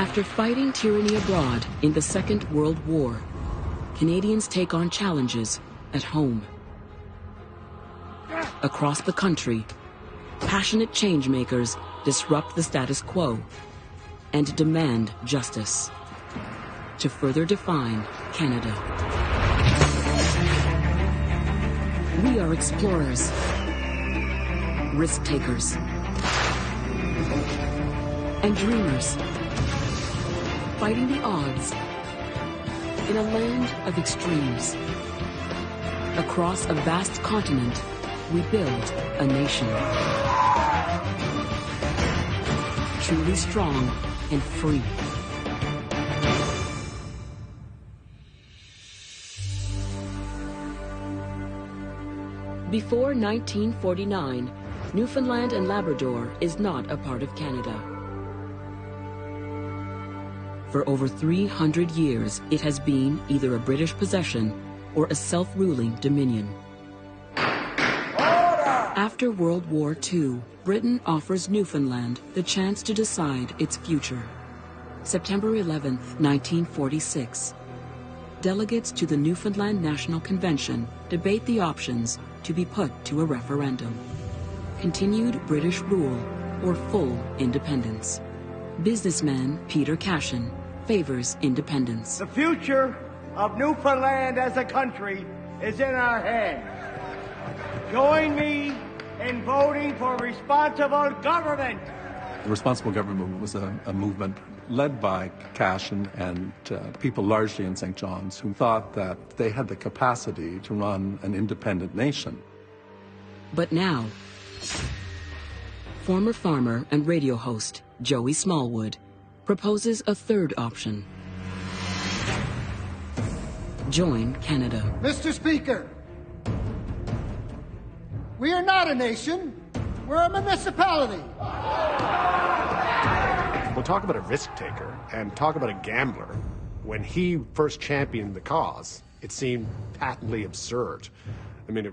After fighting tyranny abroad in the Second World War, Canadians take on challenges at home. Across the country, passionate changemakers disrupt the status quo and demand justice to further define Canada. We are explorers, risk-takers, and dreamers, fighting the odds in a land of extremes. Across a vast continent, we build a nation. Truly strong and free. Before 1949, Newfoundland and Labrador is not a part of Canada. For over 300 years, it has been either a British possession or a self-ruling dominion. After World War II, Britain offers Newfoundland the chance to decide its future. September 11, 1946. Delegates to the Newfoundland National Convention debate the options to be put to a referendum. Continued British rule or full independence. Businessman Peter Cashin favors independence. The future of Newfoundland as a country is in our hands. Join me in voting for responsible government. The responsible government was a movement led by Cashin and people largely in St. John's who thought that they had the capacity to run an independent nation. But now, former farmer and radio host Joey Smallwood proposes a third option. Join Canada. Mr. Speaker, we are not a nation. We're a municipality. We'll talk about a risk taker and talk about a gambler. When he first championed the cause, it seemed patently absurd. I mean, it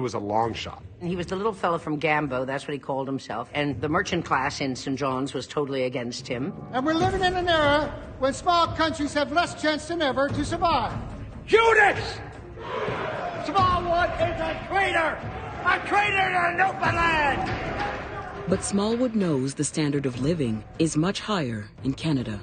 was a long shot. He was the little fellow from Gambo, that's what he called himself, and the merchant class in St. John's was totally against him. And we're living in an era when small countries have less chance than ever to survive. Judas! Smallwood is a traitor! A traitor to Newfoundland! But Smallwood knows the standard of living is much higher in Canada.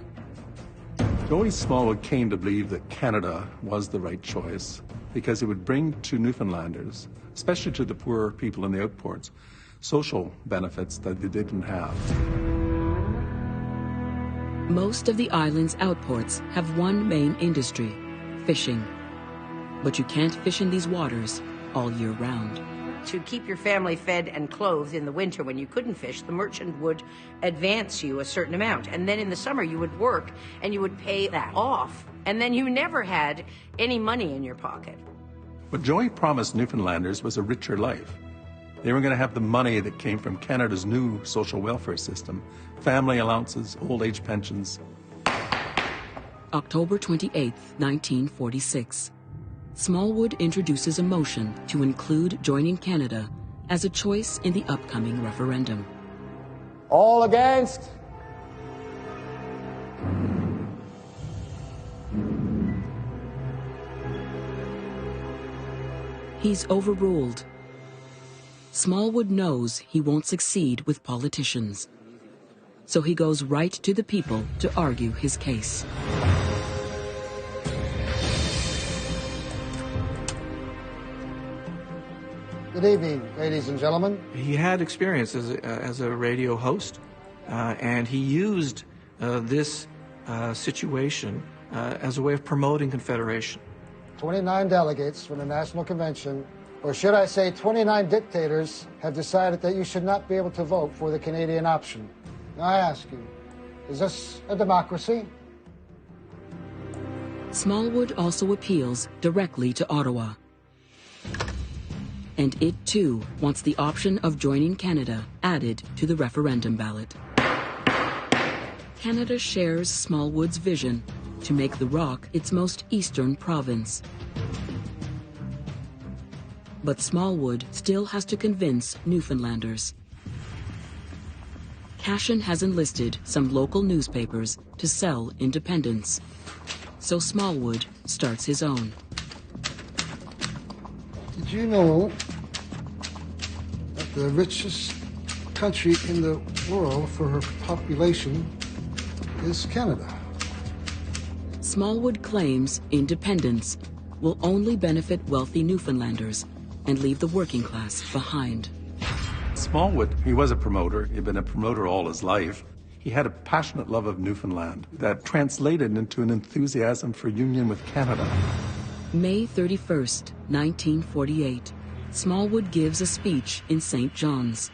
Joey Smallwood came to believe that Canada was the right choice because it would bring to Newfoundlanders, especially to the poor people in the outports, social benefits that they didn't have. Most of the island's outports have one main industry, fishing. But you can't fish in these waters all year round. To keep your family fed and clothed in the winter when you couldn't fish, the merchant would advance you a certain amount. And then in the summer you would work and you would pay that off. And then you never had any money in your pocket. What Joey promised Newfoundlanders was a richer life. They were going to have the money that came from Canada's new social welfare system, family allowances, old age pensions. October 28, 1946. Smallwood introduces a motion to include joining Canada as a choice in the upcoming referendum. All against? He's overruled. Smallwood knows he won't succeed with politicians, so he goes right to the people to argue his case. Good evening, ladies and gentlemen. He had experience as a radio host, and he used this situation as a way of promoting Confederation. 29 delegates from the National Convention, or should I say 29 dictators, have decided that you should not be able to vote for the Canadian option. Now I ask you, is this a democracy? Smallwood also appeals directly to Ottawa. And it too wants the option of joining Canada added to the referendum ballot. Canada shares Smallwood's vision to make the Rock its most eastern province. But Smallwood still has to convince Newfoundlanders. Cashin has enlisted some local newspapers to sell independence. So Smallwood starts his own. Did you know that the richest country in the world for her population is Canada? Smallwood claims independence will only benefit wealthy Newfoundlanders and leave the working class behind. Smallwood, he was a promoter. He'd been a promoter all his life. He had a passionate love of Newfoundland that translated into an enthusiasm for union with Canada. May 31st, 1948, Smallwood gives a speech in St. John's.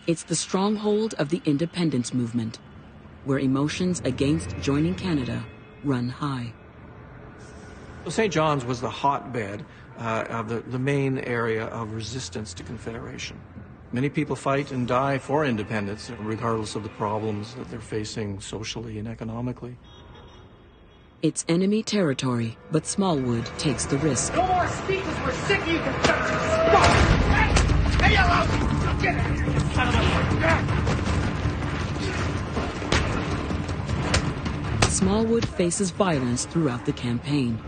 It's the stronghold of the independence movement, where emotions against joining Canada run high. St. John's was the hotbed of the main area of resistance to Confederation. Many people fight and die for independence, regardless of the problems that they're facing socially and economically. It's enemy territory, but Smallwood takes the risk. No more speeches. We're sick of you Confederates. Hey, yellow! Get out of here, you son of a... Smallwood faces violence throughout the campaign.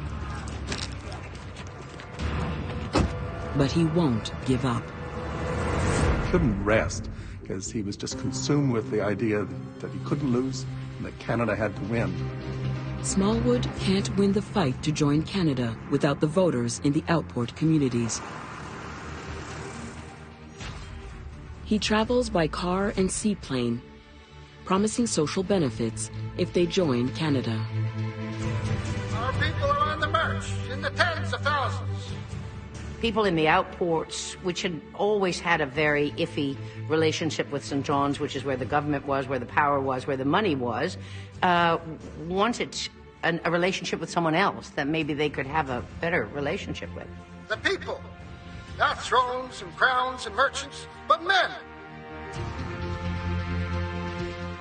But he won't give up. Couldn't rest because he was just consumed with the idea that he couldn't lose and that Canada had to win. Smallwood can't win the fight to join Canada without the voters in the outport communities. He travels by car and seaplane, promising social benefits if they join Canada. Our people are on the march in the tens of thousands. People in the outports, which had always had a very iffy relationship with St. John's, which is where the government was, where the power was, where the money was, wanted a relationship with someone else that maybe they could have a better relationship with. The people, not thrones and crowns and merchants, but men.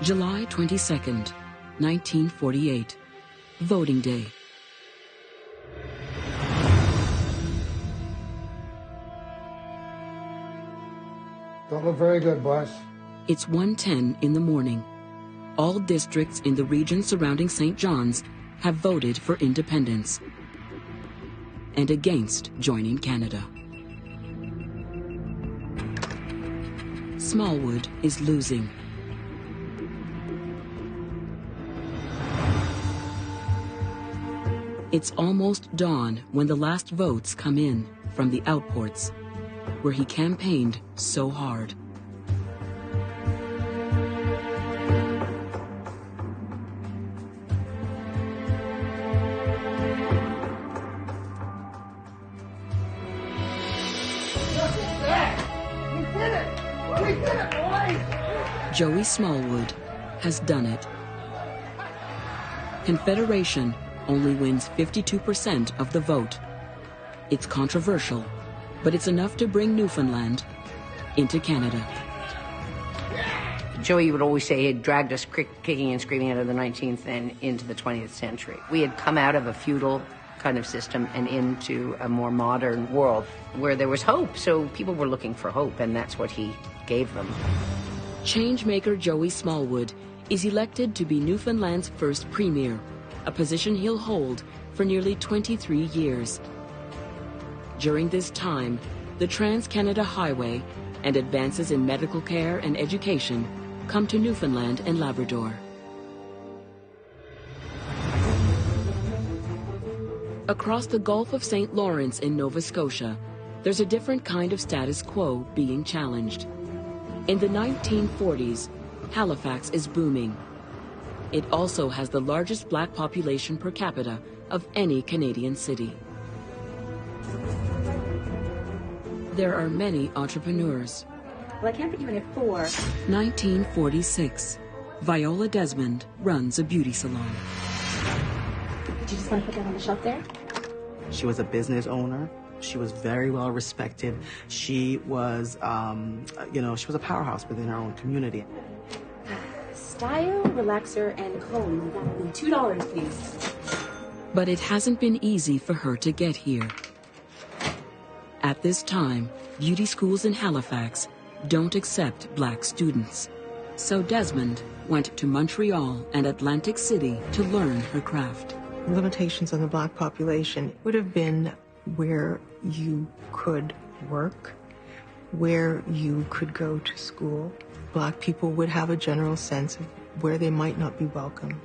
July 22nd, 1948, voting day. Don't look very good, boss. It's 1:10 in the morning. All districts in the region surrounding St. John's have voted for independence and against joining Canada. Smallwood is losing. It's almost dawn when the last votes come in from the outports, where he campaigned so hard. Joey Smallwood has done it. Confederation only wins 52% of the vote. It's controversial, but it's enough to bring Newfoundland into Canada. Joey would always say he had dragged us kicking and screaming out of the 19th and into the 20th century. We had come out of a feudal kind of system and into a more modern world where there was hope. So people were looking for hope, and that's what he gave them. Changemaker Joey Smallwood is elected to be Newfoundland's first premier, a position he'll hold for nearly 23 years. During this time, the Trans-Canada Highway and advances in medical care and education come to Newfoundland and Labrador. Across the Gulf of St. Lawrence in Nova Scotia, there's a different kind of status quo being challenged. In the 1940s, Halifax is booming. It also has the largest black population per capita of any Canadian city. There are many entrepreneurs. Well, I can't put you in at 4. 1946. Viola Desmond runs a beauty salon. Did you just want to put that on the shelf there? She was a business owner. She was very well respected. She was, she was a powerhouse within her own community. Style, relaxer, and comb. That would be $2, please. But it hasn't been easy for her to get here. At this time, beauty schools in Halifax don't accept black students. So Desmond went to Montreal and Atlantic City to learn her craft. Limitations on the black population would have been where you could work, where you could go to school. Black people would have a general sense of where they might not be welcomed.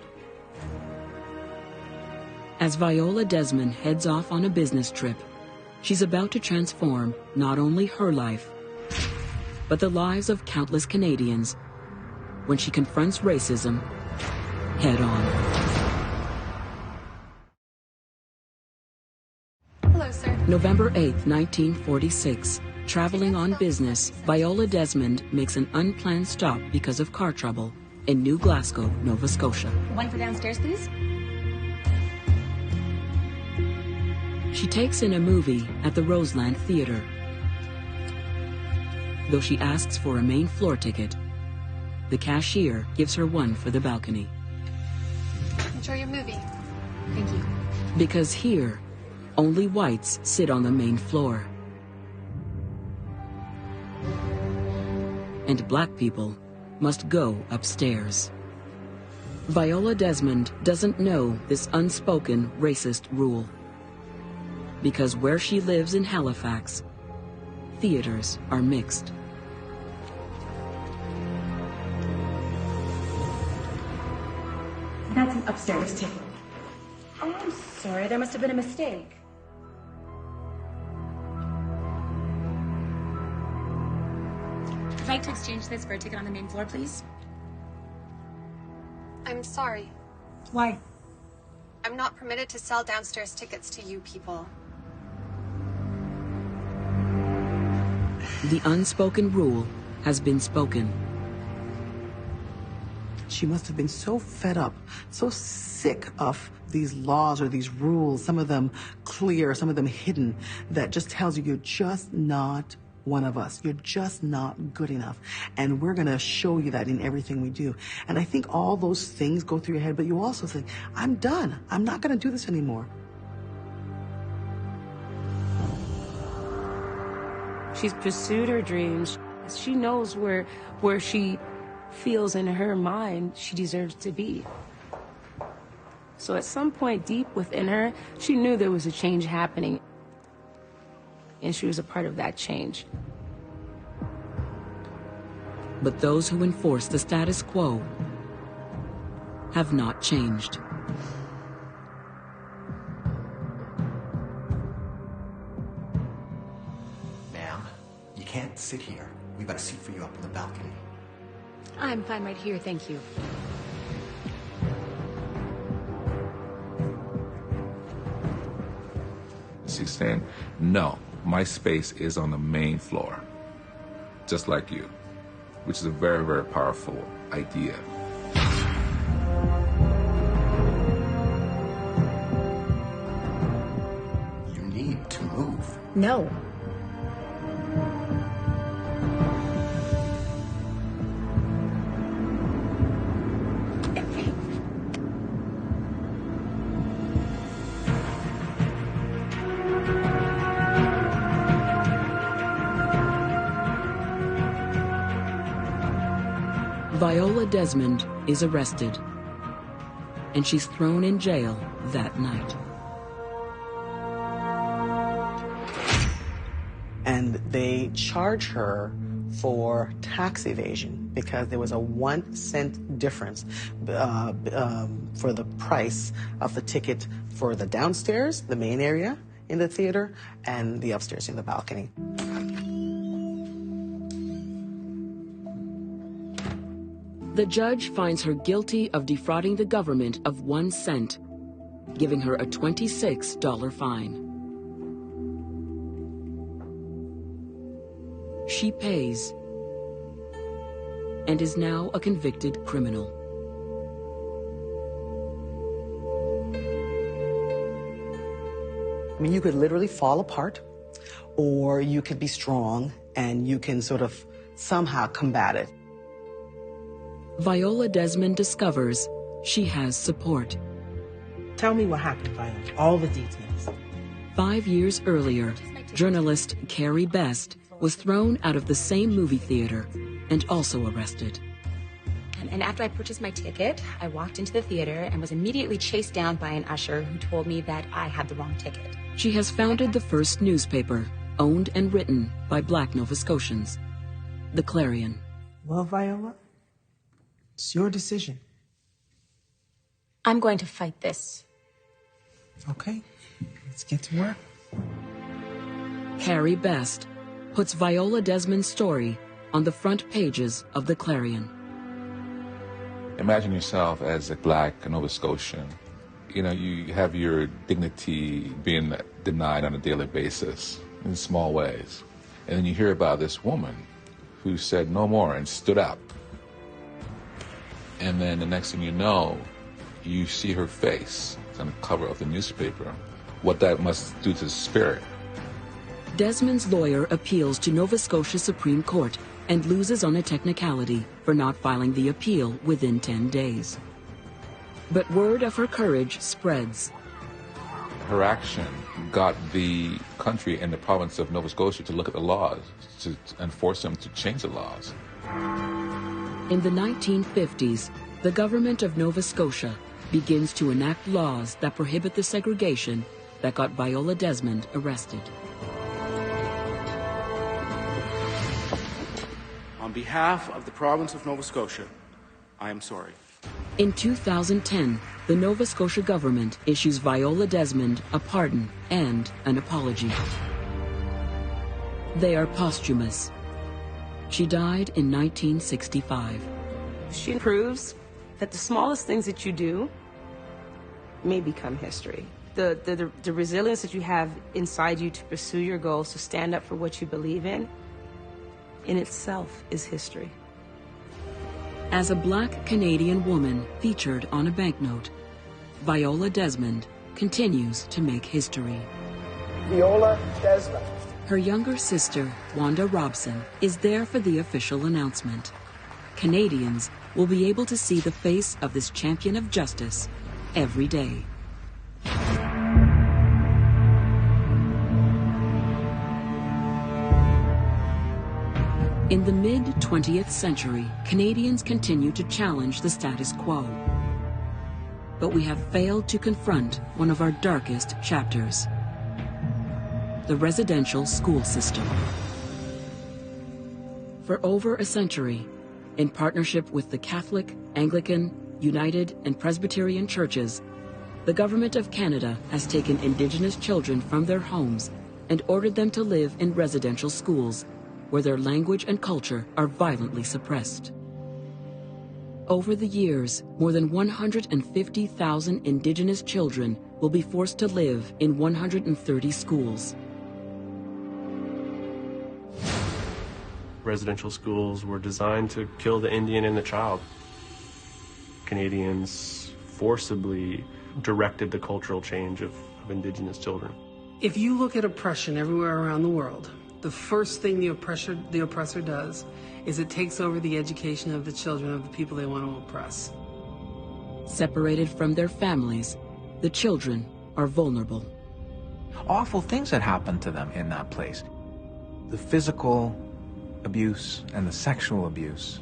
As Viola Desmond heads off on a business trip, she's about to transform not only her life, but the lives of countless Canadians when she confronts racism head on. Hello, sir. November 8, 1946. Traveling on business, Viola Desmond makes an unplanned stop because of car trouble in New Glasgow, Nova Scotia. One for downstairs, please. She takes in a movie at the Roseland Theatre. Though she asks for a main floor ticket, the cashier gives her one for the balcony. Enjoy your movie. Thank you. Because here, only whites sit on the main floor. And black people must go upstairs. Viola Desmond doesn't know this unspoken racist rule. Because where she lives in Halifax, theaters are mixed. That's an upstairs ticket. Oh, I'm sorry. There must have been a mistake. I'd like to exchange this for a ticket on the main floor, please. I'm sorry. Why? I'm not permitted to sell downstairs tickets to you people. The unspoken rule has been spoken. She must have been so fed up, so sick of these laws or these rules, some of them clear, some of them hidden, that just tells you you're just not one of us. You're just not good enough. And we're going to show you that in everything we do. And I think all those things go through your head, but you also think, I'm done. I'm not going to do this anymore. She's pursued her dreams. She knows where she feels in her mind she deserves to be. So at some point deep within her, she knew there was a change happening. And she was a part of that change. But those who enforce the status quo have not changed. Ma'am, you can't sit here. We've got a seat for you up on the balcony. I'm fine right here, thank you. She's saying, no, my space is on the main floor, just like you, which is a very, very powerful idea. You need to move. No. Viola Desmond is arrested, and she's thrown in jail that night. And they charge her for tax evasion because there was a 1 cent difference for the price of the ticket for the downstairs, the main area in the theater, and the upstairs in the balcony. The judge finds her guilty of defrauding the government of 1 cent, giving her a $26 fine. She pays and is now a convicted criminal. I mean, you could literally fall apart, or you could be strong and you can sort of somehow combat it. Viola Desmond discovers she has support. Tell me what happened, Viola. All the details. 5 years earlier, journalist Carrie Best was thrown out of the same movie theater and also arrested. And after I purchased my ticket, I walked into the theater and was immediately chased down by an usher who told me that I had the wrong ticket. She has founded the first newspaper owned and written by Black Nova Scotians, The Clarion. Well, Viola, it's your decision. I'm going to fight this. Okay, let's get to work. Carrie Best puts Viola Desmond's story on the front pages of The Clarion. Imagine yourself as a Black Nova Scotian. You know, you have your dignity being denied on a daily basis in small ways. And then you hear about this woman who said no more and stood up. And then the next thing you know, you see her face on the cover of the newspaper. What that must do to the spirit. Desmond's lawyer appeals to Nova Scotia Supreme Court and loses on a technicality for not filing the appeal within 10 days. But word of her courage spreads. Her action got the country and the province of Nova Scotia to look at the laws, to enforce them, to change the laws. In the 1950s, the government of Nova Scotia begins to enact laws that prohibit the segregation that got Viola Desmond arrested. On behalf of the province of Nova Scotia, I am sorry. In 2010, the Nova Scotia government issues Viola Desmond a pardon and an apology. They are posthumous. She died in 1965. She proves that the smallest things that you do may become history. The resilience that you have inside you to pursue your goals, to stand up for what you believe in itself is history. As a Black Canadian woman featured on a banknote, Viola Desmond continues to make history. Viola Desmond. Her younger sister, Wanda Robson, is there for the official announcement. Canadians will be able to see the face of this champion of justice every day. In the mid-20th century, Canadians continue to challenge the status quo. But we have failed to confront one of our darkest chapters: the residential school system. For over a century, in partnership with the Catholic, Anglican, United, and Presbyterian churches, the Government of Canada has taken Indigenous children from their homes and ordered them to live in residential schools, where their language and culture are violently suppressed. Over the years, more than 150,000 Indigenous children will be forced to live in 130 schools. Residential schools were designed to kill the Indian and the child. Canadians forcibly directed the cultural change of Indigenous children. If you look at oppression everywhere around the world, the first thing the oppressor does is it takes over the education of the children of the people they want to oppress. Separated from their families, the children are vulnerable. Awful things that happened to them in that place. The physical abuse and the sexual abuse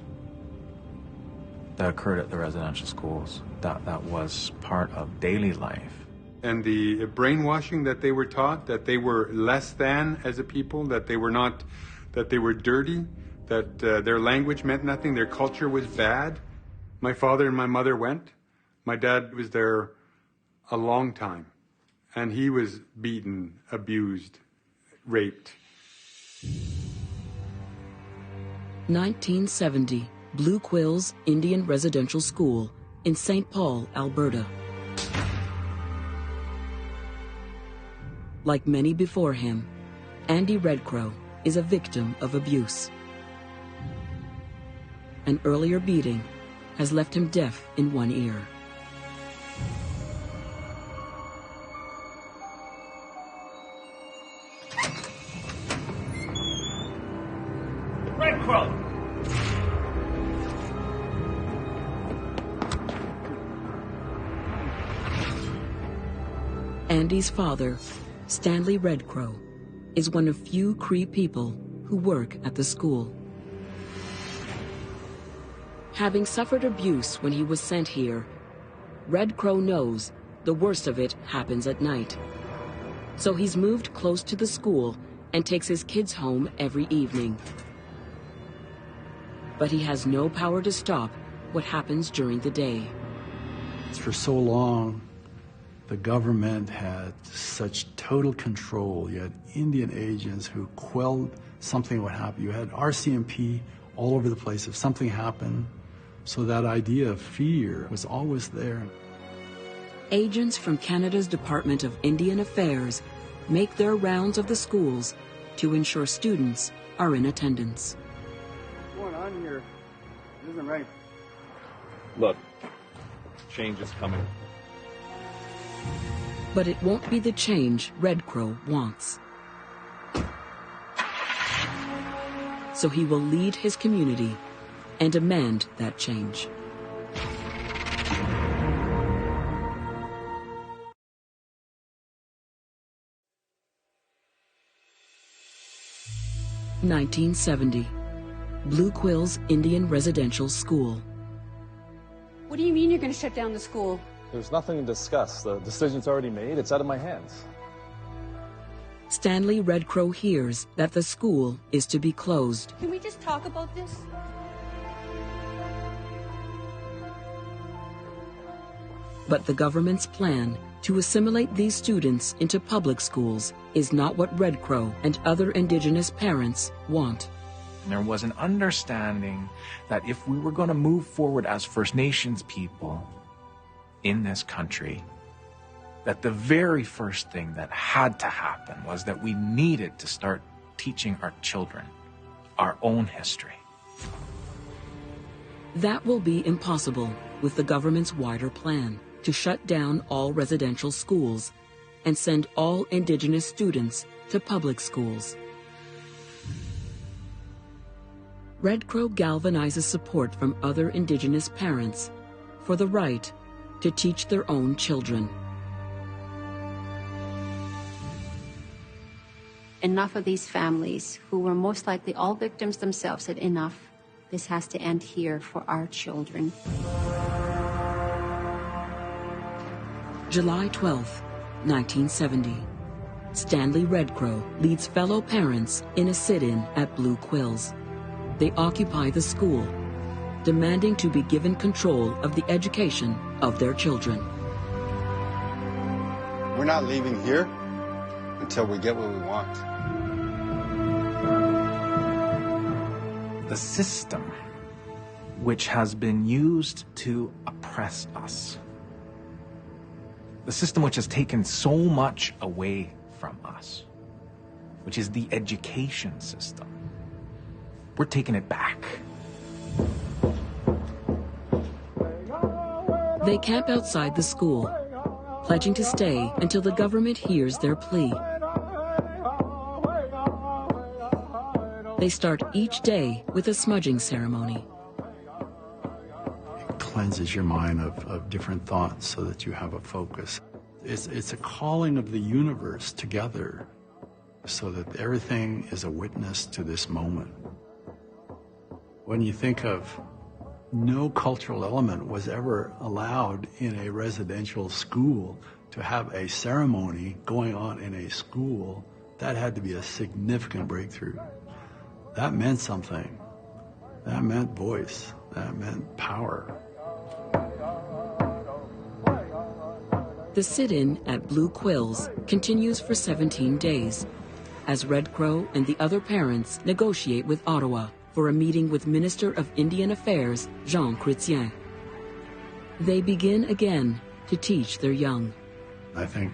that occurred at the residential schools, that was part of daily life. And the brainwashing that they were taught, that they were less than as a people, that they were not, that they were dirty, that their language meant nothing, their culture was bad. My father and my mother went. My dad was there a long time, and he was beaten, abused, raped. 1970, Blue Quills Indian Residential School in St. Paul, Alberta. Like many before him, Andy Redcrow is a victim of abuse. An earlier beating has left him deaf in one ear. Redcrow! Andy's father, Stanley Redcrow, is one of few Cree people who work at the school. Having suffered abuse when he was sent here, Red Crow knows the worst of it happens at night. So he's moved close to the school and takes his kids home every evening. But he has no power to stop what happens during the day. For so long, the government had such total control. You had Indian agents who quelled something would happen. You had RCMP all over the place if something happened. So that idea of fear was always there. Agents from Canada's Department of Indian Affairs make their rounds of the schools to ensure students are in attendance. What's going on here? It isn't right. Look, change is coming. But it won't be the change Red Crow wants. So he will lead his community and demand that change. (1970) Blue Quills Indian Residential School. What do you mean you're going to shut down the school? There's nothing to discuss. The decision's already made. It's out of my hands. Stanley Red Crow hears that the school is to be closed. Can we just talk about this? But the government's plan to assimilate these students into public schools is not what Red Crow and other Indigenous parents want. There was an understanding that if we were going to move forward as First Nations people in this country, that the very first thing that had to happen was that we needed to start teaching our children our own history. That will be impossible with the government's wider plan to shut down all residential schools and send all Indigenous students to public schools. Red Crow galvanizes support from other Indigenous parents for the right to teach their own children. Enough of these families, who were most likely all victims themselves, said enough. This has to end here for our children. July 12, 1970. Stanley Red Crow leads fellow parents in a sit-in at Blue Quills. They occupy the school, demanding to be given control of the education of their children. We're not leaving here until we get what we want. The system which has been used to oppress us, the system which has taken so much away from us, which is the education system, we're taking it back. They camp outside the school, pledging to stay until the government hears their plea. They start each day with a smudging ceremony. It cleanses your mind of different thoughts so that you have a focus. It's a calling of the universe together so that everything is a witness to this moment. When you think of no cultural element was ever allowed in a residential school, to have a ceremony going on in a school, that had to be a significant breakthrough. That meant something. That meant voice. That meant power. The sit-in at Blue Quills continues for 17 days as Red Crow and the other parents negotiate with Ottawa for a meeting with Minister of Indian Affairs, Jean Chrétien. They begin again to teach their young. I think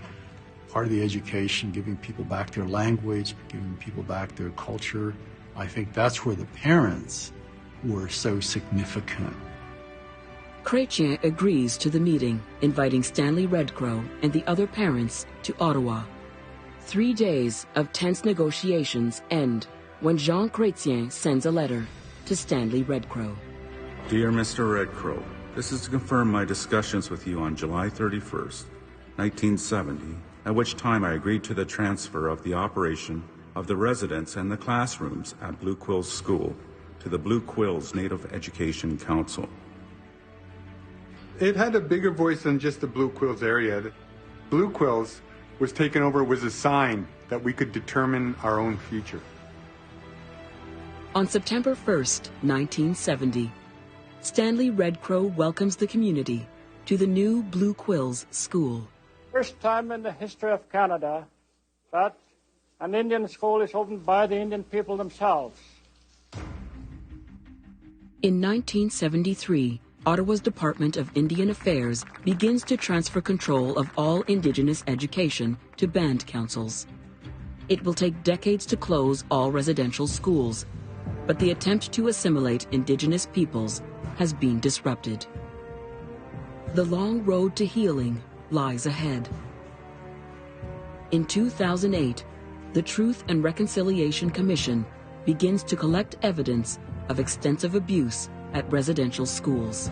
part of the education, giving people back their language, giving people back their culture, I think that's where the parents were so significant. Chrétien agrees to the meeting, inviting Stanley Red Crow and the other parents to Ottawa. 3 days of tense negotiations end when Jean Chrétien sends a letter to Stanley Red Crow. Dear Mr. Red Crow, this is to confirm my discussions with you on July 31st, 1970, at which time I agreed to the transfer of the operation of the residents and the classrooms at Blue Quills School to the Blue Quills Native Education Council. It had a bigger voice than just the Blue Quills area. Blue Quills was taken over was a sign that we could determine our own future. On September 1st, 1970, Stanley Red Crow welcomes the community to the new Blue Quills School. First time in the history of Canada that an Indian school is opened by the Indian people themselves. In 1973, Ottawa's Department of Indian Affairs begins to transfer control of all Indigenous education to band councils. It will take decades to close all residential schools, but the attempt to assimilate Indigenous peoples has been disrupted. The long road to healing lies ahead. In 2008, the Truth and Reconciliation Commission begins to collect evidence of extensive abuse at residential schools.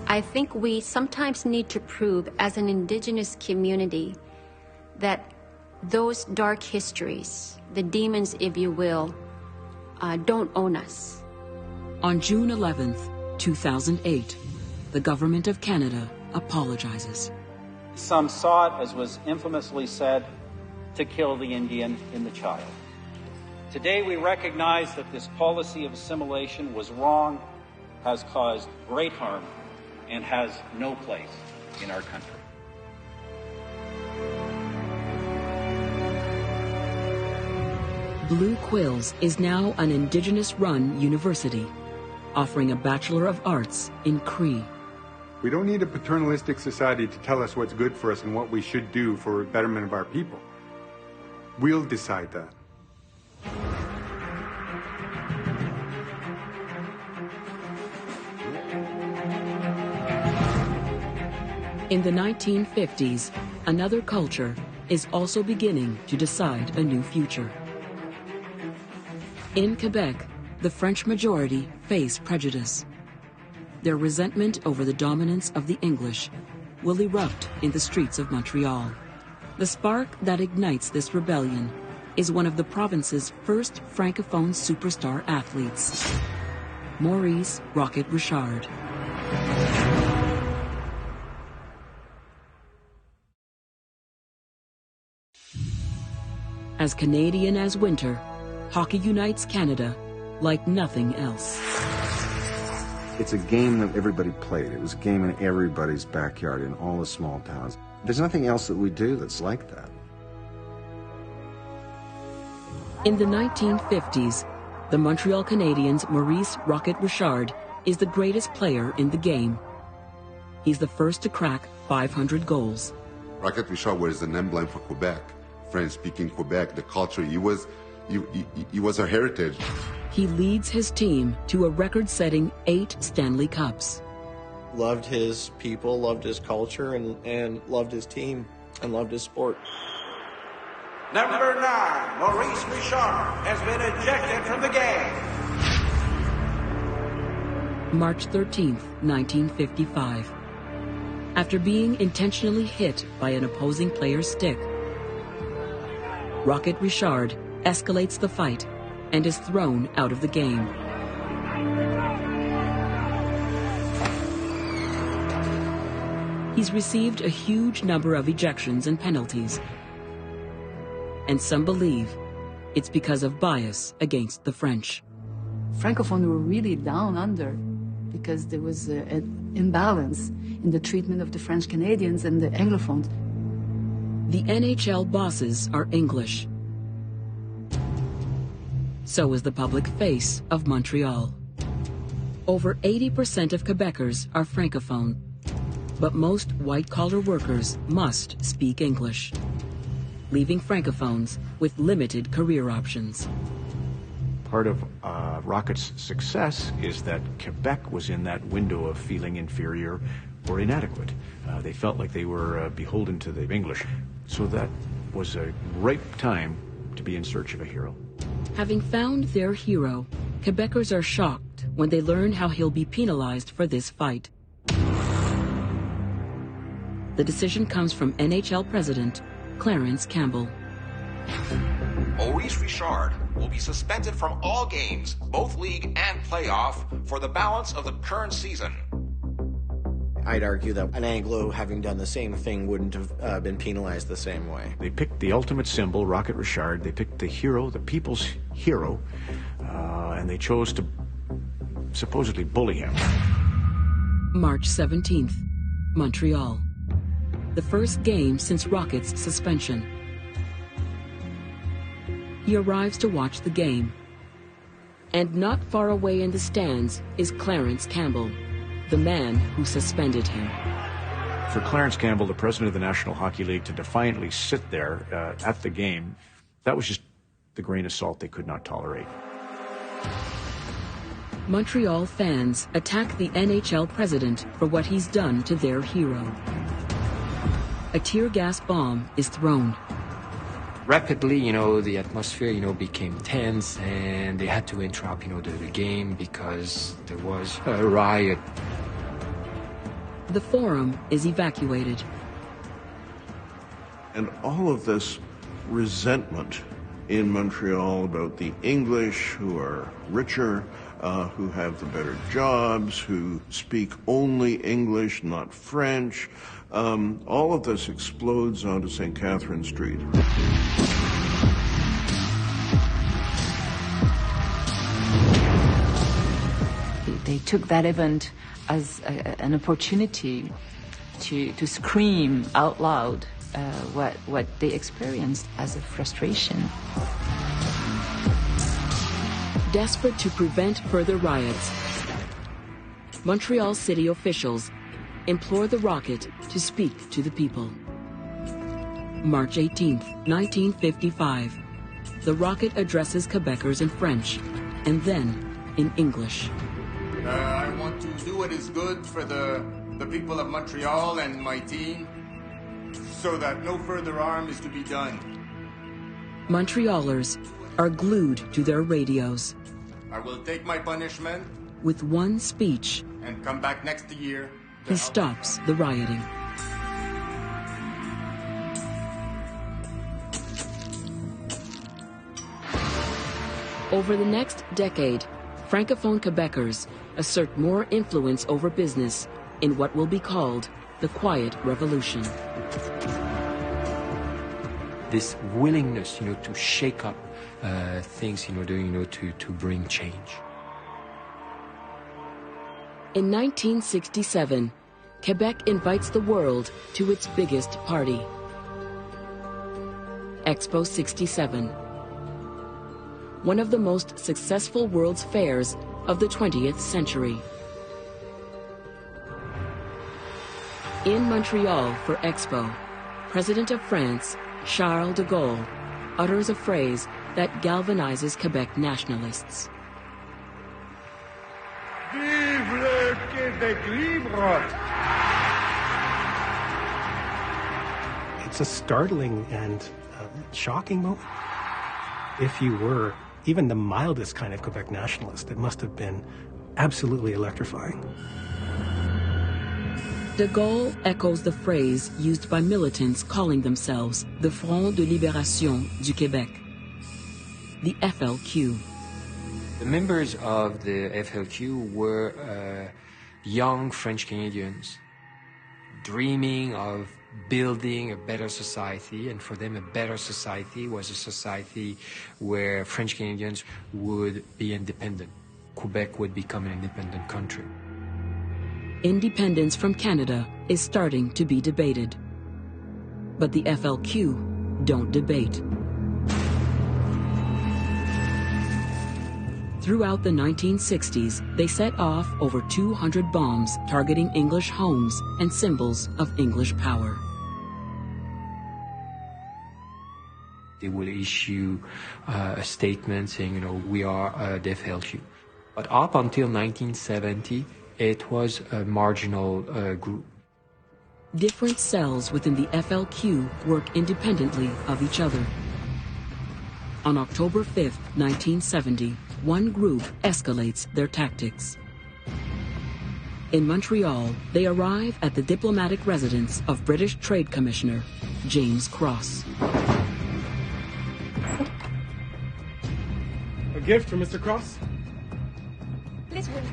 I think we sometimes need to prove as an Indigenous community that those dark histories, the demons, if you will, don't own us. On June 11th, 2008, the Government of Canada apologizes. Some sought, as was infamously said, to kill the Indian in the child. Today we recognize that this policy of assimilation was wrong, has caused great harm, and has no place in our country. Blue Quills is now an Indigenous-run university, offering a Bachelor of Arts in Cree. We don't need a paternalistic society to tell us what's good for us and what we should do for the betterment of our people. We'll decide that. In the 1950s, another culture is also beginning to decide a new future. In Quebec, the French majority face prejudice. Their resentment over the dominance of the English will erupt in the streets of Montreal. The spark that ignites this rebellion is one of the province's first Francophone superstar athletes, Maurice Rocket Richard. As Canadian as winter, hockey unites Canada like nothing else. It's a game that everybody played. It was a game in everybody's backyard in all the small towns. There's nothing else that we do that's like that. In the 1950s, the Montreal Canadiens' Maurice Rocket Richard is the greatest player in the game. He's the first to crack 500 goals. Rocket Richard was an emblem for Quebec. French-speaking Quebec, the culture, he was our heritage. He leads his team to a record-setting 8 Stanley Cups. Loved his people, loved his culture, and loved his team, and loved his sport. Number 9, Maurice Richard, has been ejected from the game. March 13th, 1955. After being intentionally hit by an opposing player's stick, Rocket Richard escalates the fight and is thrown out of the game. He's received a huge number of ejections and penalties, and some believe it's because of bias against the French. Francophones were really down under because there was an imbalance in the treatment of the French Canadians and the Anglophones. The NHL bosses are English. So is the public face of Montreal. Over 80% of Quebecers are Francophone, but most white-collar workers must speak English, leaving Francophones with limited career options. Part of Rocket's success is that Quebec was in that window of feeling inferior or inadequate. They felt like they were beholden to the English. So that was a ripe time to be in search of a hero. Having found their hero, Quebecers are shocked when they learn how he'll be penalized for this fight. The decision comes from NHL President Clarence Campbell. Maurice Richard will be suspended from all games, both league and playoff, for the balance of the current season. I'd argue that an Anglo having done the same thing wouldn't have been penalized the same way. They picked the ultimate symbol, Rocket Richard. They picked the hero, the people's hero, and they chose to supposedly bully him. March 17th, Montreal. The first game since Rocket's suspension. He arrives to watch the game. And not far away in the stands is Clarence Campbell, the man who suspended him. For Clarence Campbell, the president of the National Hockey League, to defiantly sit there at the game, that was just the grain of salt they could not tolerate. Montreal fans attack the NHL president for what he's done to their hero. A tear gas bomb is thrown. Rapidly, the atmosphere, became tense, and they had to interrupt, the game because there was a riot. The forum is evacuated. And all of this resentment in Montreal about the English, who are richer, who have the better jobs, who speak only English, not French, all of this explodes onto St. Catherine Street. They took that event as an opportunity to scream out loud what they experienced as a frustration. Desperate to prevent further riots, Montreal city officials implore the Rocket to speak to the people. March 18th, 1955. The Rocket addresses Quebecers in French and then in English. I want to do what is good for the people of Montreal and my team, so that no further harm is to be done. Montrealers are glued to their radios. I will take my punishment. With one speech, and come back next year. He stops the rioting. Over the next decade, Francophone Quebecers assert more influence over business in what will be called the Quiet Revolution. This willingness, to shake up things in order, to bring change. In 1967, Quebec invites the world to its biggest party, Expo 67, one of the most successful World's Fairs of the 20th century. In Montreal for Expo, President of France, Charles de Gaulle, utters a phrase that galvanizes Quebec nationalists. Vive le Québec libre! It's a startling and shocking moment. If you were even the mildest kind of Quebec nationalist, it must have been absolutely electrifying. De Gaulle echoes the phrase used by militants calling themselves the Front de Libération du Québec, the FLQ. The members of the FLQ were young French Canadians dreaming of building a better society, and for them a better society was a society where French Canadians would be independent. Quebec would become an independent country. Independence from Canada is starting to be debated. But the FLQ don't debate. Throughout the 1960s, they set off over 200 bombs targeting English homes and symbols of English power. They would issue a statement saying, we are the FLQ. But up until 1970, it was a marginal group. Different cells within the FLQ work independently of each other. On October 5th, 1970, one group escalates their tactics. In Montreal, they arrive at the diplomatic residence of British Trade Commissioner James Cross. A gift from Mr. Cross? Please wait.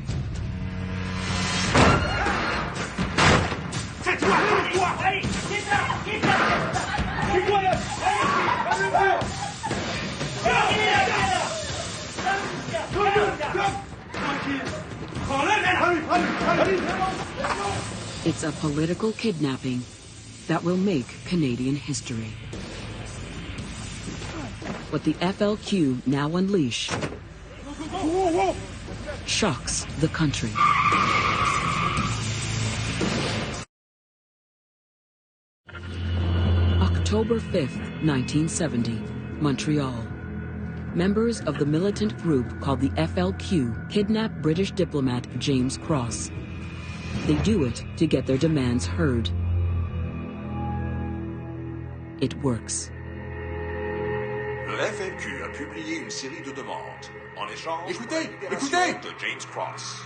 It's a political kidnapping that will make Canadian history. What the FLQ now unleash shocks the country. October 5th, 1970, Montreal. Members of the militant group called the FLQ kidnap British diplomat James Cross. They do it to get their demands heard. It works. Le FLQ a publié une série de demandes en échange pour la libération de James Cross.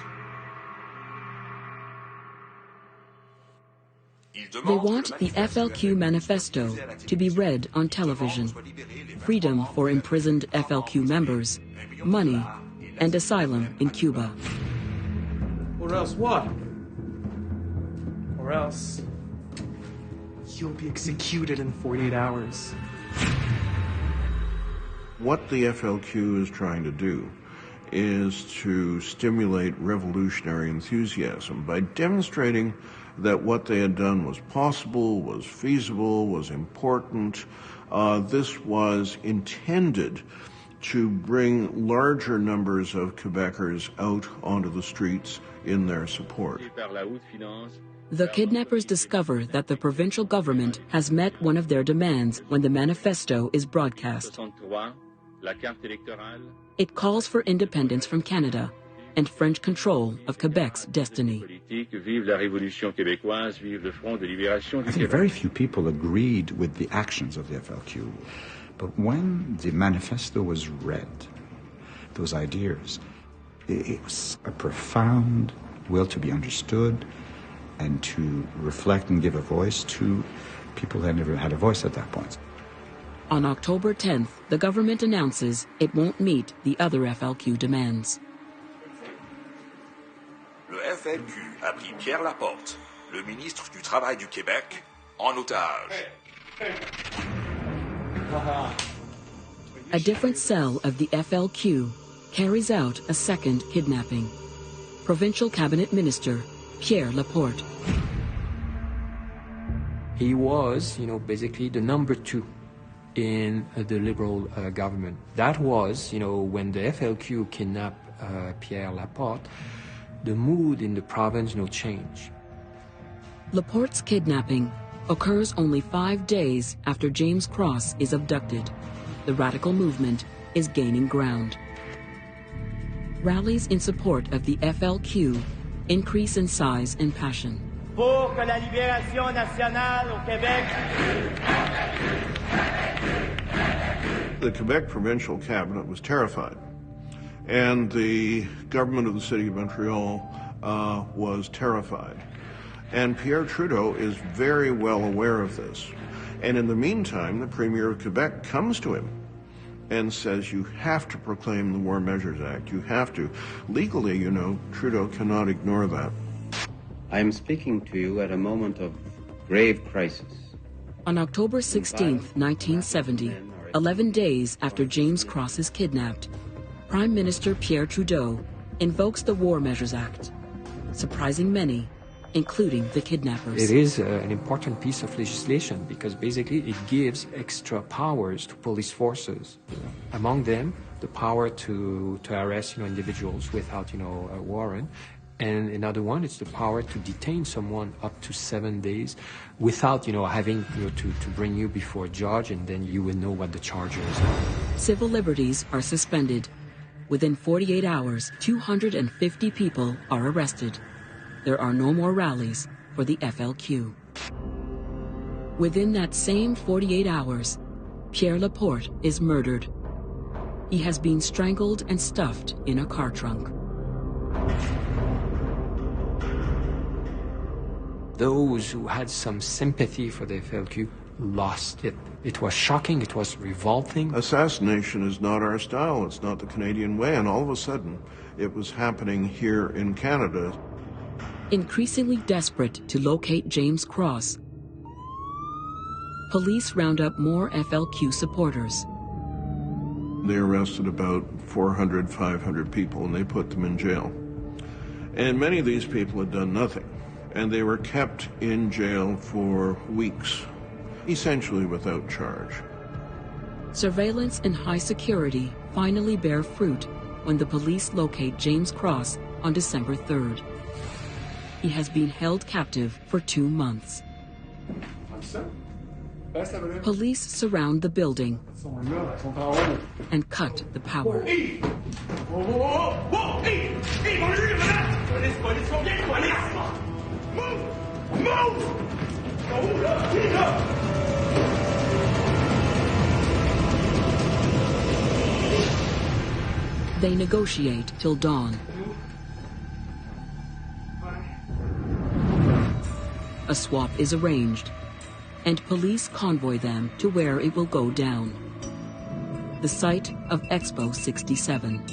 They want the FLQ manifesto to be read on television, freedom for imprisoned FLQ members, money, and asylum in Cuba. Or else what? Or else you'll be executed in 48 hours. What the FLQ is trying to do is to stimulate revolutionary enthusiasm by demonstrating that what they had done was possible, was feasible, was important. This was intended to bring larger numbers of Quebecers out onto the streets in their support. The kidnappers discover that the provincial government has met one of their demands when the manifesto is broadcast. It calls for independence from Canada and French control of Quebec's destiny. I think very few people agreed with the actions of the FLQ. But when the manifesto was read, those ideas, it was a profound will to be understood and to reflect and give a voice to people that never had a voice at that point. On October 10th, the government announces it won't meet the other FLQ demands. Le FLQ a pris Pierre Laporte, le ministre du Travail du Québec, en otage. A different cell of the FLQ carries out a second kidnapping. Provincial Cabinet Minister Pierre Laporte. He was, basically the number 2 in the Liberal government. That was, when the FLQ kidnapped Pierre Laporte, the mood in the province, changed. Laporte's kidnapping occurs only 5 days after James Cross is abducted. The radical movement is gaining ground. Rallies in support of the FLQ increase in size and passion. Pour que la libération nationale au Québec. The Quebec provincial cabinet was terrified, and the government of the city of Montreal was terrified. And Pierre Trudeau is very well aware of this. And in the meantime, the Premier of Quebec comes to him and says, you have to proclaim the War Measures Act. You have to. Legally, Trudeau cannot ignore that. I am speaking to you at a moment of grave crisis. On October 16, 1970, 11 days after James Cross is kidnapped, Prime Minister Pierre Trudeau invokes the War Measures Act, surprising many, including the kidnappers. It is an important piece of legislation because basically it gives extra powers to police forces. Among them, the power to arrest individuals without a warrant. And another one, it's the power to detain someone up to 7 days without, having to bring you before a judge, and then you will know what the charges are. Civil liberties are suspended. Within 48 hours, 250 people are arrested. There are no more rallies for the FLQ. Within that same 48 hours, Pierre Laporte is murdered. He has been strangled and stuffed in a car trunk. Those who had some sympathy for the FLQ lost it. It was shocking, it was revolting. Assassination is not our style, it's not the Canadian way, and all of a sudden it was happening here in Canada. Increasingly desperate to locate James Cross, police round up more FLQ supporters. They arrested about 400, 500 people, and they put them in jail. And many of these people had done nothing, and they were kept in jail for weeks, essentially without charge. Surveillance and high security finally bear fruit when the police locate James Cross on December 3rd. He has been held captive for 2 months. Police surround the building and cut the power. They negotiate till dawn. A swap is arranged, and police convoy them to where it will go down, the site of Expo 67.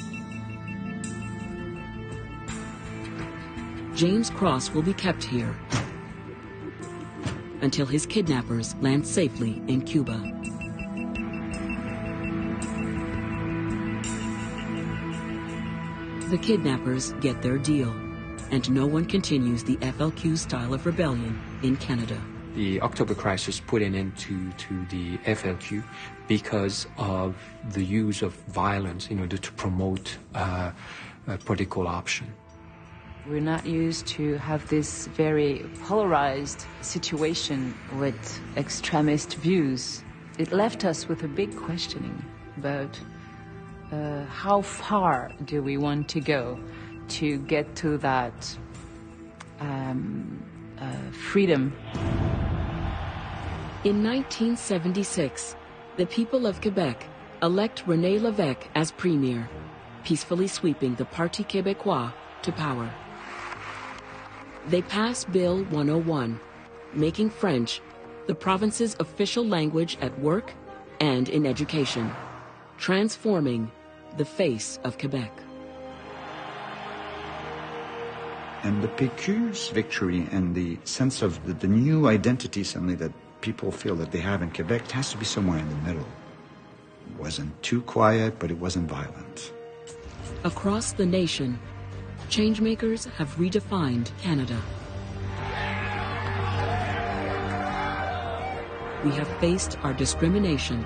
James Cross will be kept here until his kidnappers land safely in Cuba. The kidnappers get their deal, and no one continues the FLQ style of rebellion in Canada. The October crisis put an end to the FLQ because of the use of violence in order to promote a political option. We're not used to have this very polarized situation with extremist views. It left us with a big questioning about how far do we want to go to get to that freedom. In 1976, the people of Quebec elect René Lévesque as premier, peacefully sweeping the Parti Québécois to power. They pass Bill 101, making French the province's official language at work and in education, transforming the face of Quebec. And the PQ's victory and the sense of the new identity suddenly that people feel that they have in Quebec, it has to be somewhere in the middle. It wasn't too quiet, but it wasn't violent. Across the nation, changemakers have redefined Canada. We have faced our discrimination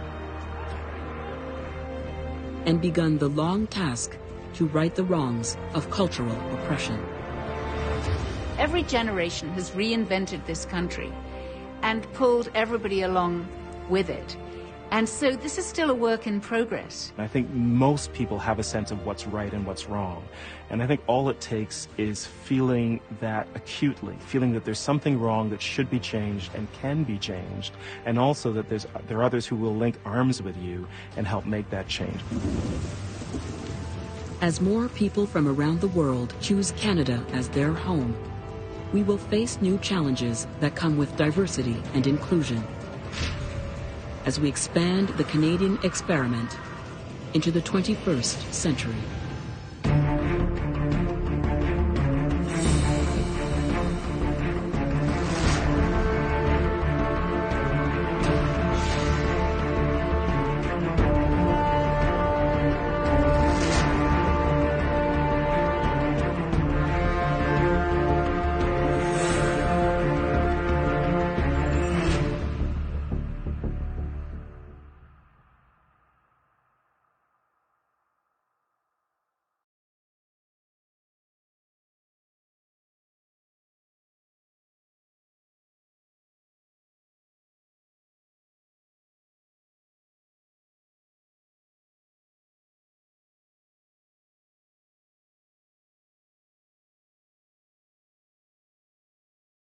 and begun the long task to right the wrongs of cultural oppression. Every generation has reinvented this country and pulled everybody along with it. And so this is still a work in progress. I think most people have a sense of what's right and what's wrong. And I think all it takes is feeling that acutely, feeling that there's something wrong that should be changed and can be changed, and also that there are others who will link arms with you and help make that change. As more people from around the world choose Canada as their home, we will face new challenges that come with diversity and inclusion as we expand the Canadian experiment into the 21st century.